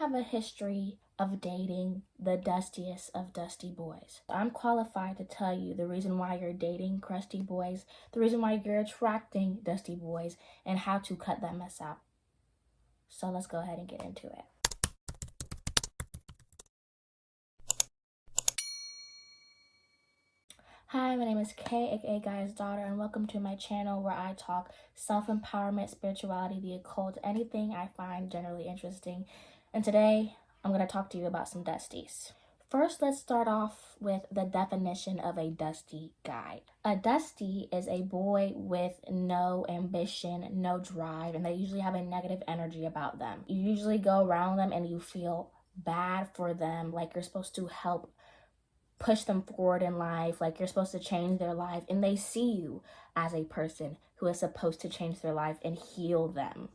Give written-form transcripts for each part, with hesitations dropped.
have a history of dating the dustiest of dusty boys. I'm qualified to tell you the reason why you're dating crusty boys, the reason why you're attracting dusty boys, and how to cut that mess out. So let's go ahead and get into it. Hi, my name is Kay, aka Guy's Daughter, and welcome to my channel where I talk self-empowerment, spirituality, the occult, anything I find generally interesting. And today, I'm going to talk to you about some dusties. First, let's start off with the definition of a dusty guy. A dusty is a boy with no ambition, no drive, and they usually have a negative energy about them. You usually go around them and you feel bad for them, like you're supposed to help push them forward in life, like you're supposed to change their life, and they see you as a person who is supposed to change their life and heal them.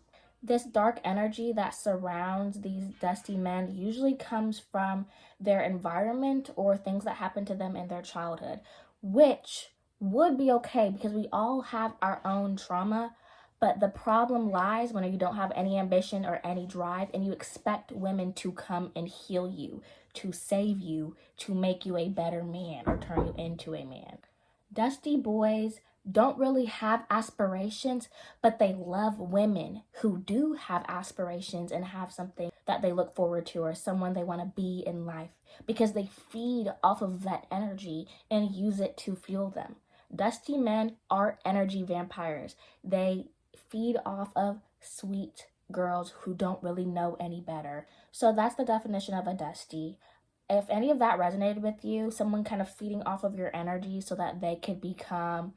This dark energy that surrounds these dusty men usually comes from their environment or things that happened to them in their childhood, which would be okay because we all have our own trauma. But the problem lies when you don't have any ambition or any drive and you expect women to come and heal you, to save you, to make you a better man or turn you into a man. Dusty boys don't really have aspirations, but they love women who do have aspirations and have something that they look forward to or someone they want to be in life because they feed off of that energy and use it to fuel them. Dusty men are energy vampires. They feed off of sweet girls who don't really know any better. So that's the definition of a dusty. If any of that resonated with you, someone kind of feeding off of your energy so that they could become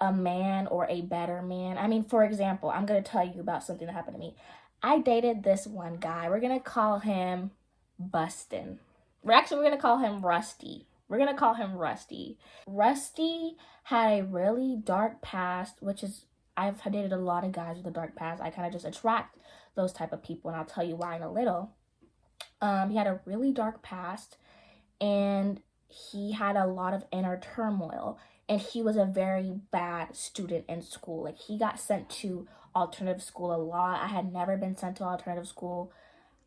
a man or a better man. I mean, for example, I'm going to tell you about something that happened to me. I dated this one guy. We're going to call him Bustin'. We're going to call him Rusty. We're going to call him Rusty. Rusty had a really dark past, which is, I've dated a lot of guys with a dark past. I kind of just attract those type of people, and I'll tell you why in a little. He had a really dark past, and he had a lot of inner turmoil, and he was a very bad student in school. Like, he got sent to alternative school a lot. I had never been sent to alternative school.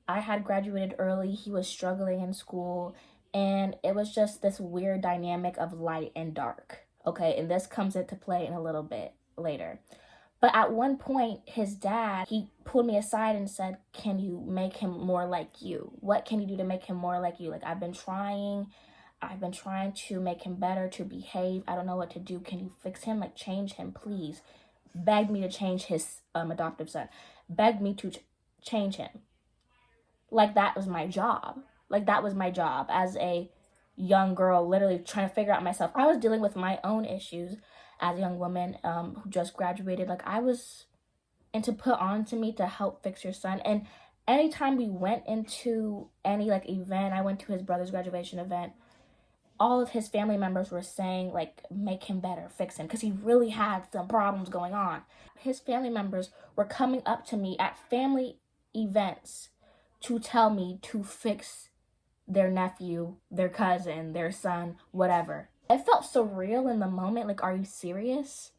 I had graduated early. He was struggling in school, and it was just this weird dynamic of light and dark. Okay, and this comes into play in a little bit later. But at one point, his dad, he pulled me aside and said, can you make him more like you? What can you do to make him more like you? Like, I've been trying to make him better, to behave. I don't know what to do. Can you fix him? Like, change him, please. Begged me to change his adoptive son. Begged me to change him. Like, that was my job. Like, that was my job as a young girl, literally trying to figure out myself. I was dealing with my own issues as a young woman who just graduated. Like, I was, and to put on to me to help fix your son. And anytime we went into any like event, I went to his brother's graduation event, all of his family members were saying, like, make him better, fix him, because he really had some problems going on. His family members were coming up to me at family events to tell me to fix their nephew, their cousin, their son, whatever. It felt surreal in the moment. Like, are you serious?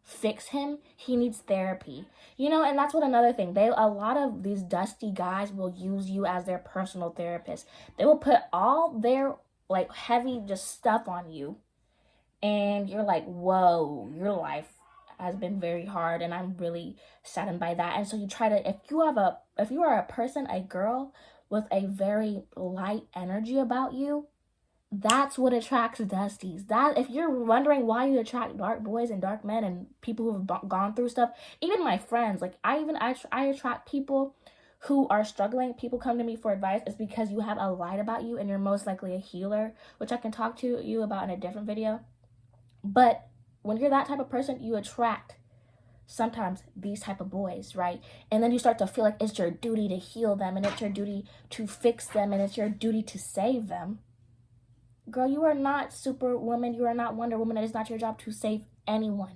Fix him? He needs therapy. You know, and that's what another thing. A lot of these dusty guys will use you as their personal therapist. They will put all their like heavy just stuff on you, and you're like, whoa, your life has been very hard, and I'm really saddened by that. And so you try to, if you are a person, a girl with a very light energy about you, that's what attracts dusties. That, if you're wondering why you attract dark boys and dark men and people who have gone through stuff, even my friends, like I attract people who are struggling. People come to me for advice. It's because you have a light about you and you're most likely a healer, which I can talk to you about in a different video. But when you're that type of person, you attract sometimes these type of boys, right? And then you start to feel like it's your duty to heal them, and it's your duty to fix them, and it's your duty to save them. Girl, you are not Superwoman. You are not Wonder Woman. It is not your job to save anyone.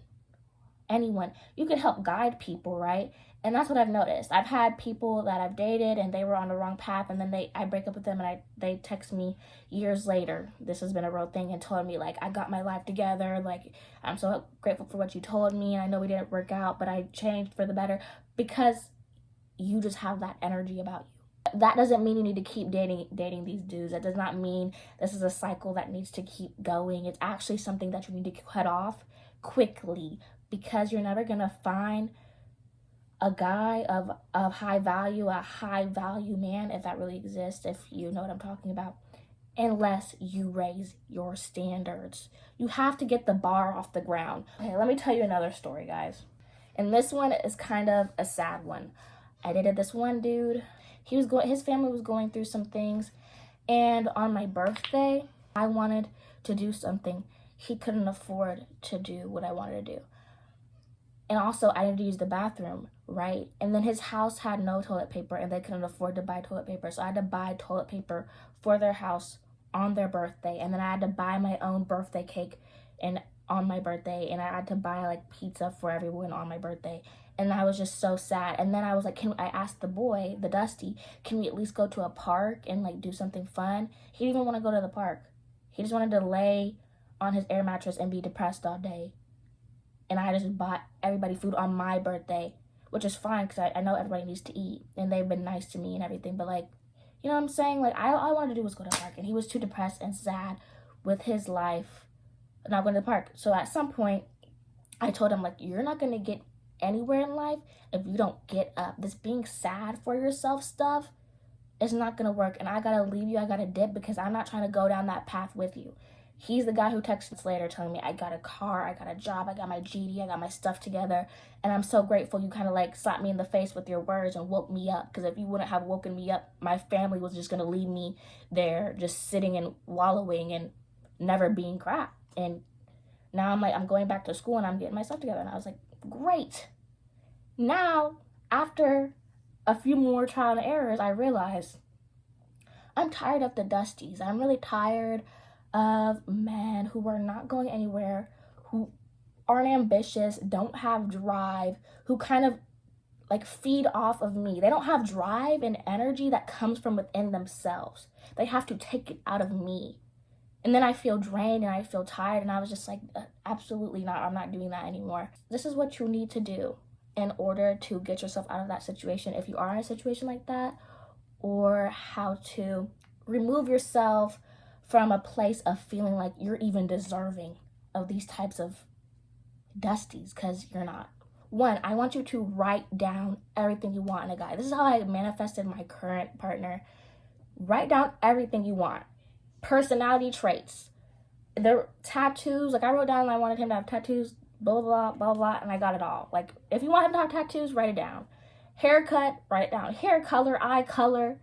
You can help guide people, right? And that's what I've noticed. I've had people that I've dated and they were on the wrong path, and then I break up with them, and they text me years later. This has been a real thing, and told me, like, I got my life together. Like, I'm so grateful for what you told me, and I know we didn't work out, but I changed for the better, because you just have that energy about you. But that doesn't mean you need to keep dating these dudes. That does not mean this is a cycle that needs to keep going. It's actually something that you need to cut off quickly, because you're never going to find a guy of high value, a high value man, if that really exists, if you know what I'm talking about, unless you raise your standards. You have to get the bar off the ground. Okay, let me tell you another story, guys. And this one is kind of a sad one. I dated this one dude. His family was going through some things, and on my birthday, I wanted to do something. He couldn't afford to do what I wanted to do. And also, I needed to use the bathroom, right? And then his house had no toilet paper, and they couldn't afford to buy toilet paper. So I had to buy toilet paper for their house on their birthday. And then I had to buy my own birthday cake on my birthday. And I had to buy like pizza for everyone on my birthday. And I was just so sad. And then I was like, I asked the boy, the Dusty, can we at least go to a park and like do something fun? He didn't even want to go to the park. He just wanted to lay on his air mattress and be depressed all day. And I just bought everybody food on my birthday, which is fine because I know everybody needs to eat. And they've been nice to me and everything. But like, you know what I'm saying? Like, all I wanted to do was go to the park. And he was too depressed and sad with his life not going to the park. So at some point, I told him, like, you're not going to get anywhere in life if you don't get up. This being sad for yourself stuff is not going to work. And I got to leave you. I got to dip because I'm not trying to go down that path with you. He's the guy who texted later telling me, I got a car, I got a job, I got my GD, I got my stuff together. And I'm so grateful you kind of like slapped me in the face with your words and woke me up. Because if you wouldn't have woken me up, my family was just going to leave me there just sitting and wallowing and never being crap. And now I'm going back to school and I'm getting my stuff together. And I was like, great. Now, after a few more trial and errors, I realized I'm tired of the Dusties. I'm really tired of men who are not going anywhere, who aren't ambitious, don't have drive, who kind of like feed off of me. They don't have drive and energy that comes from within themselves. They have to take it out of me. And then I feel drained and I feel tired, and I was just like, absolutely not. I'm not doing that anymore. This is what you need to do in order to get yourself out of that situation if you are in a situation like that, or how to remove yourself from a place of feeling like you're even deserving of these types of Dusties, because you're not. One, I want you to write down everything you want in a guy. This is how I manifested my current partner. Write down everything you want. Personality traits. Their tattoos, like I wrote down I wanted him to have tattoos, blah, blah, blah, blah, and I got it all. Like, if you want him to have tattoos, write it down. Haircut, write it down. Hair color, eye color,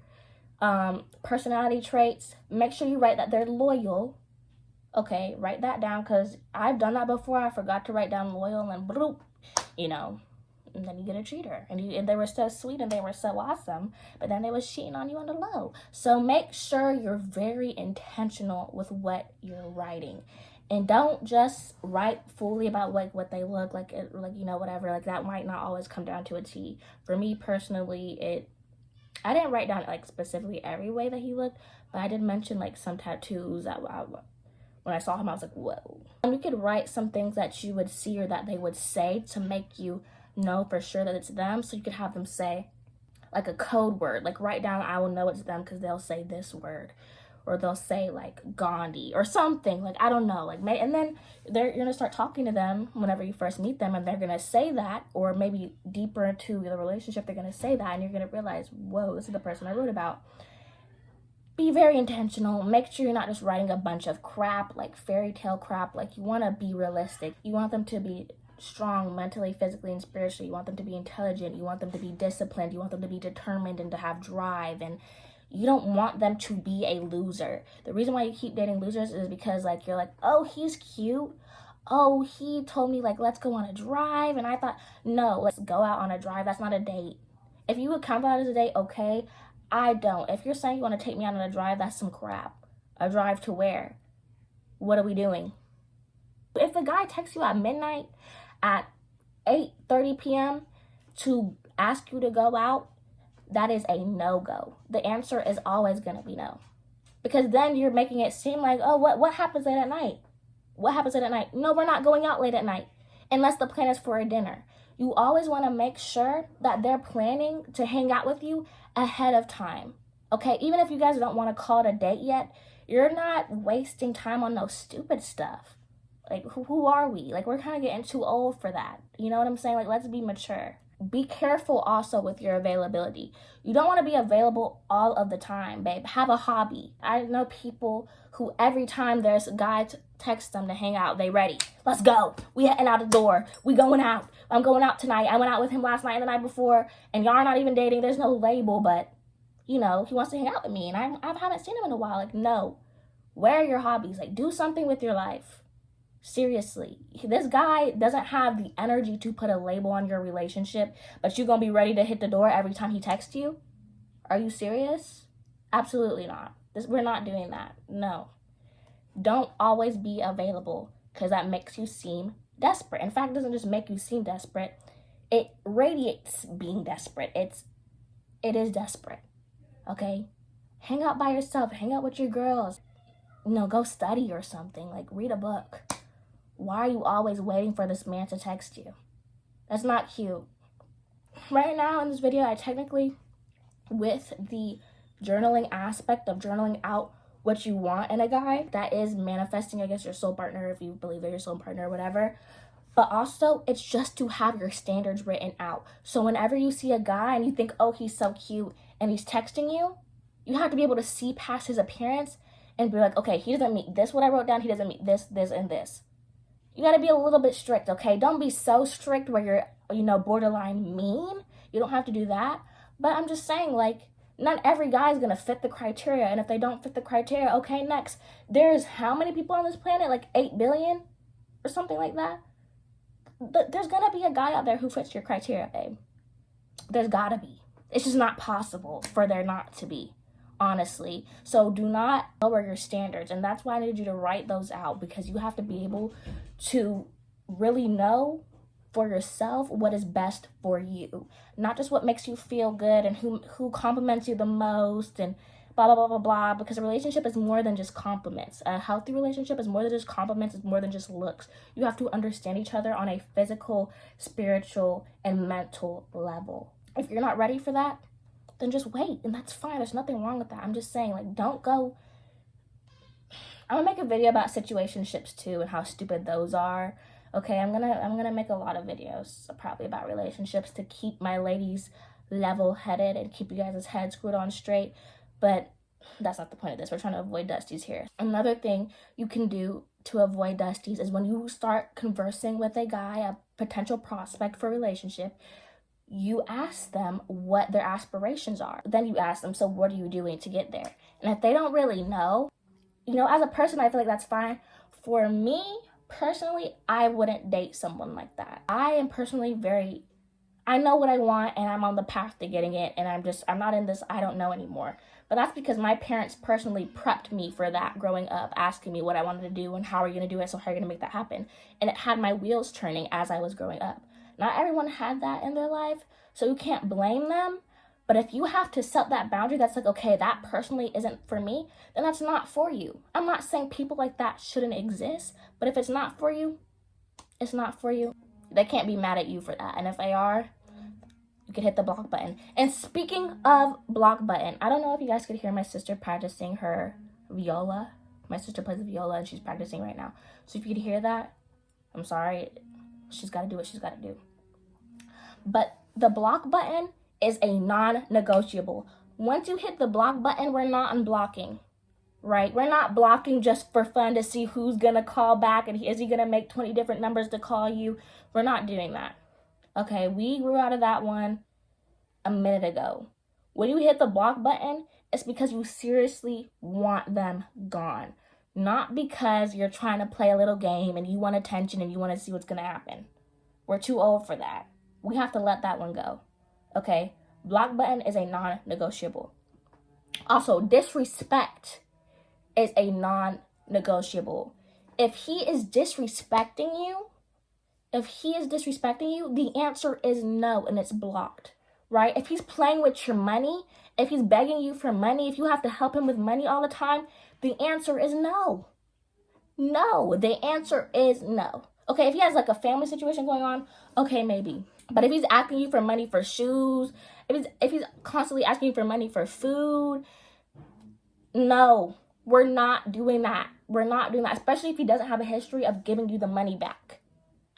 personality traits. Make sure you write that they're loyal. Okay, write that down, because I've done that before. I forgot to write down loyal, and bloop, and then you get a cheater. And they were so sweet and they were so awesome, but then they was cheating on you on the low. So make sure you're very intentional with what you're writing. And don't just write fully about like what they look like, whatever. Like, that might not always come down to a T. For me personally, I didn't write down like specifically every way that he looked, but I did mention like some tattoos that when I saw him, I was like, whoa. And you could write some things that you would see or that they would say to make you know for sure that it's them. So you could have them say like a code word, like write down, I will know it's them because they'll say this word, or they'll say like Gandhi or something, like, I don't know, like, and then you're gonna start talking to them whenever you first meet them, and they're gonna say that, or maybe deeper into the relationship they're gonna say that, and you're gonna realize, whoa, this is the person I wrote about. Be very intentional. Make sure you're not just writing a bunch of crap, like fairy tale crap. Like, you want to be realistic. You want them to be strong mentally, physically, and spiritually. You want them to be intelligent. You want them to be disciplined. You want them to be determined and to have drive. And you don't want them to be a loser. The reason why you keep dating losers is because, like, you're like, oh, he's cute. Oh, he told me, like, let's go on a drive. And I thought, no, let's go out on a drive. That's not a date. If you would count that as a date, okay. I don't. If you're saying you want to take me out on a drive, that's some crap. A drive to where? What are we doing? If the guy texts you at midnight at 8:30 p.m. to ask you to go out, that is a no-go. The answer is always going to be no. Because then you're making it seem like, oh, what happens late at night? What happens late at night? No, we're not going out late at night unless the plan is for a dinner. You always want to make sure that they're planning to hang out with you ahead of time. Okay, even if you guys don't want to call it a date yet, you're not wasting time on no stupid stuff. Like, who are we? Like, we're kind of getting too old for that. You know what I'm saying? Like, let's be mature. Be careful also with your availability. You don't want to be available all of the time, babe. Have a hobby. I know people who every time there's a guy text them to hang out, they ready. Let's go. We heading out the door. We going out. I'm going out tonight. I went out with him last night and the night before, and y'all are not even dating. There's no label, but, you know, he wants to hang out with me, and I haven't seen him in a while. Like, no. Where are your hobbies? Like, do something with your life. Seriously, this guy doesn't have the energy to put a label on your relationship, but you're gonna be ready to hit the door every time he texts you? Are you serious? Absolutely not. We're not doing that. No. Don't always be available, because that makes you seem desperate. In fact, it doesn't just make you seem desperate, it radiates being desperate. It is desperate. Okay? Hang out by yourself, hang out with your girls. You know, go study or something. Like, read a book. Why are you always waiting for this man to text you? That's not cute. Right now in this video, I technically, with the journaling aspect of journaling out what you want in a guy, that is manifesting, I guess, your soul partner, if you believe they're your soul partner or whatever. But also, it's just to have your standards written out. So whenever you see a guy and you think, oh, he's so cute, and he's texting you, you have to be able to see past his appearance and be like, okay, he doesn't meet this, what I wrote down, he doesn't meet this, this, and this. You got to be a little bit strict, okay? Don't be so strict where you're, you know, borderline mean. You don't have to do that. But I'm just saying, like, not every guy is going to fit the criteria. And if they don't fit the criteria, okay, next. There's how many people on this planet? Like 8 billion or something like that? There's going to be a guy out there who fits your criteria, babe. There's got to be. It's just not possible for there not to be. Honestly. So do not lower your standards. And that's why I need you to write those out, because you have to be able to really know for yourself what is best for you. Not just what makes you feel good and who compliments you the most and blah, blah, blah, blah, blah. Because a relationship is more than just compliments. A healthy relationship is more than just compliments. It's more than just looks. You have to understand each other on a physical, spiritual, and mental level. If you're not ready for that, then just wait, and that's fine. There's nothing wrong with that. I'm just saying, like, don't go. I'm gonna make a video about situationships too and how stupid those are. Okay, I'm gonna make a lot of videos probably about relationships to keep my ladies level-headed and keep you guys' heads screwed on straight. But that's not the point of this. We're trying to avoid Dusties here. Another thing you can do to avoid Dusties is when you start conversing with a guy, a potential prospect for a relationship, you ask them what their aspirations are. Then you ask them, so what are you doing to get there? And if they don't really know, you know, as a person, I feel like that's fine. For me, personally, I wouldn't date someone like that. I am personally I know what I want and I'm on the path to getting it, and I'm not in this I don't know anymore. But that's because my parents personally prepped me for that growing up, asking me what I wanted to do and how are you going to do it, so how are you going to make that happen? And it had my wheels turning as I was growing up. Not everyone had that in their life, so you can't blame them. But if you have to set that boundary that's like, okay, that personally isn't for me, then that's not for you. I'm not saying people like that shouldn't exist, but if it's not for you, it's not for you. They can't be mad at you for that. And if they are, you can hit the block button. And speaking of block button, I don't know if you guys could hear my sister practicing her viola. My sister plays the viola and she's practicing right now. So if you could hear that, I'm sorry. She's got to do what she's got to do. But the block button is a non-negotiable. Once you hit the block button, we're not unblocking, right? We're not blocking just for fun to see who's going to call back and is he going to make 20 different numbers to call you. We're not doing that. Okay, we grew out of that one a minute ago. When you hit the block button, it's because you seriously want them gone. Not because you're trying to play a little game and you want attention and you want to see what's going to happen. We're too old for that. We have to let that one go. Okay? Block button is a non-negotiable. Also, disrespect is a non-negotiable. If he is disrespecting you, the answer is no, and it's blocked, right? If he's playing with your money, if he's begging you for money, if you have to help him with money all the time, the answer is no. No, the answer is no. Okay, if he has like a family situation going on, okay, maybe. But if he's asking you for money for shoes, if he's constantly asking you for money for food, no, we're not doing that. We're not doing that, especially if he doesn't have a history of giving you the money back.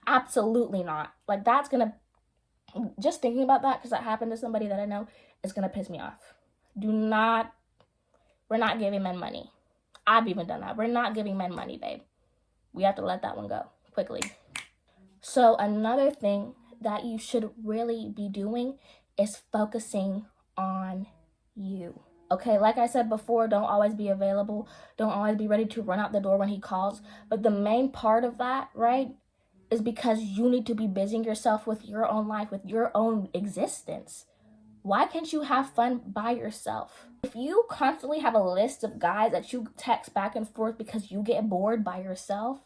Absolutely not. Like, that's gonna, just thinking about that, because that happened to somebody that I know, is gonna piss me off. We're not giving men money. I've even done that. We're not giving men money, babe. We have to let that one go quickly. So another thing that you should really be doing is focusing on you. Okay, like I said before, don't always be available. Don't always be ready to run out the door when he calls. But the main part of that, right, is because you need to be busying yourself with your own life, with your own existence. Why can't you have fun by yourself? If you constantly have a list of guys that you text back and forth because you get bored by yourself,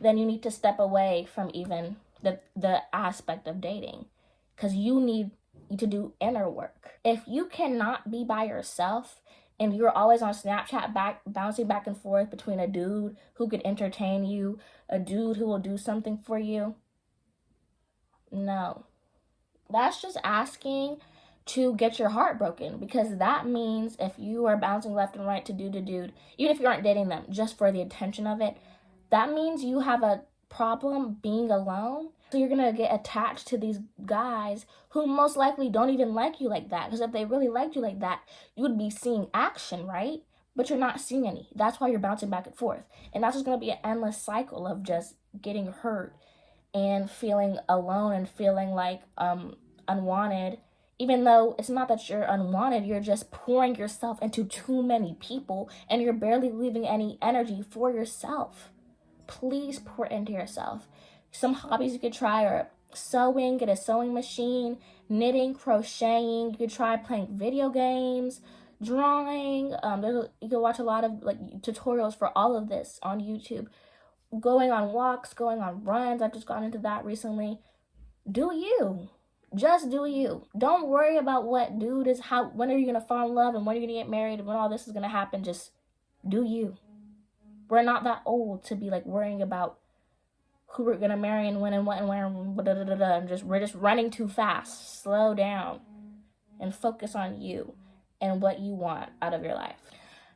then you need to step away from even the aspect of dating, because you need to do inner work. If you cannot be by yourself and you're always on Snapchat bouncing back and forth between a dude who could entertain you, a dude who will do something for you, no. That's just asking to get your heart broken, because that means if you are bouncing left and right to dude, even if you aren't dating them, just for the attention of it, that means you have a problem being alone. So you're going to get attached to these guys who most likely don't even like you like that. Because if they really liked you like that, you would be seeing action, right? But you're not seeing any. That's why you're bouncing back and forth. And that's just going to be an endless cycle of just getting hurt and feeling alone and feeling like unwanted. Even though it's not that you're unwanted, you're just pouring yourself into too many people and you're barely leaving any energy for yourself. Please pour into yourself. Some hobbies you could try are sewing, get a sewing machine, knitting, crocheting. You could try playing video games, drawing. You can watch a lot of like tutorials for all of this on YouTube. Going on walks, going on runs. I've just gotten into that recently. Do you. Just do you. Don't worry about what dude is, when are you gonna fall in love and when are you gonna get married and when all this is gonna happen. Just do you. We're not that old to be like worrying about who we're gonna marry and when and what and where and we're just running too fast. Slow down and focus on you and what you want out of your life.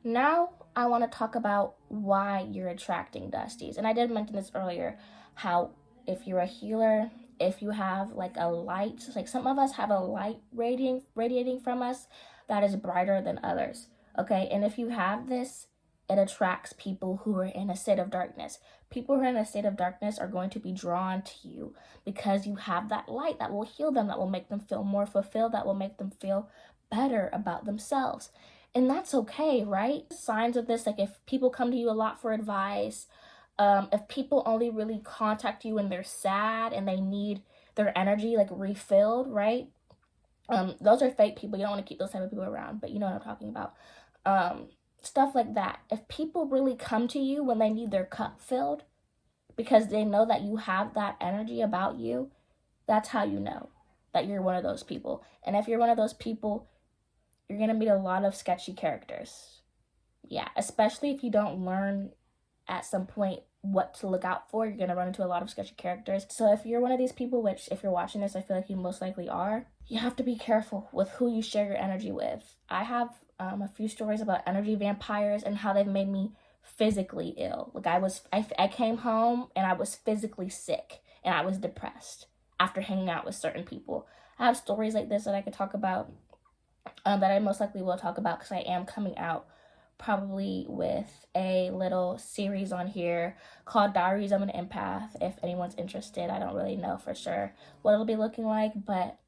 Now I want to talk about why you're attracting Dusties. And I did mention this earlier, how if you're a healer, if you have like a light, like some of us have a light radiating from us that is brighter than others. Okay, and if you have this, it attracts people who are in a state of darkness. People who are in a state of darkness are going to be drawn to you because you have that light that will heal them, that will make them feel more fulfilled, that will make them feel better about themselves. And that's okay, right? Signs of this, like if people come to you a lot for advice, if people only really contact you when they're sad and they need their energy like refilled, right? Those are fake people. You don't want to keep those type of people around, but you know what I'm talking about. Stuff like that. If people really come to you when they need their cup filled because they know that you have that energy about you, that's how you know that you're one of those people. And if you're one of those people, you're going to meet a lot of sketchy characters. Yeah, especially if you don't learn at some point what to look out for, you're going to run into a lot of sketchy characters. So if you're one of these people, which if you're watching this, I feel like you most likely are, you have to be careful with who you share your energy with. I have a few stories about energy vampires and how they've made me physically ill. Like I came home and I was physically sick and I was depressed after hanging out with certain people. I have stories like this that I could talk about, that I most likely will talk about because I am coming out probably with a little series on here called Diaries of an Empath. If anyone's interested, I don't really know for sure what it'll be looking like, but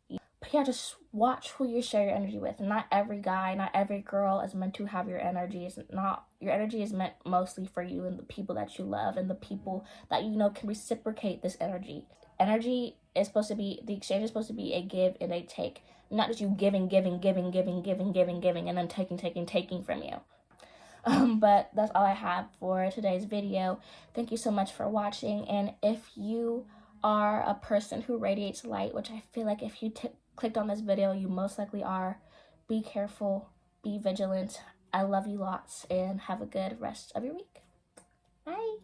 yeah, just watch who you share your energy with. Not every guy, not every girl is meant to have your energy. Your energy is meant mostly for you and the people that you love and the people that you know can reciprocate this energy. The exchange is supposed to be a give and a take, not just you giving, and then taking from you. But that's all I have for today's video. Thank you so much for watching. And if you are a person who radiates light, which I feel like if you clicked on this video, you most likely are, be careful, be vigilant. I love you lots, and have a good rest of your week. Bye.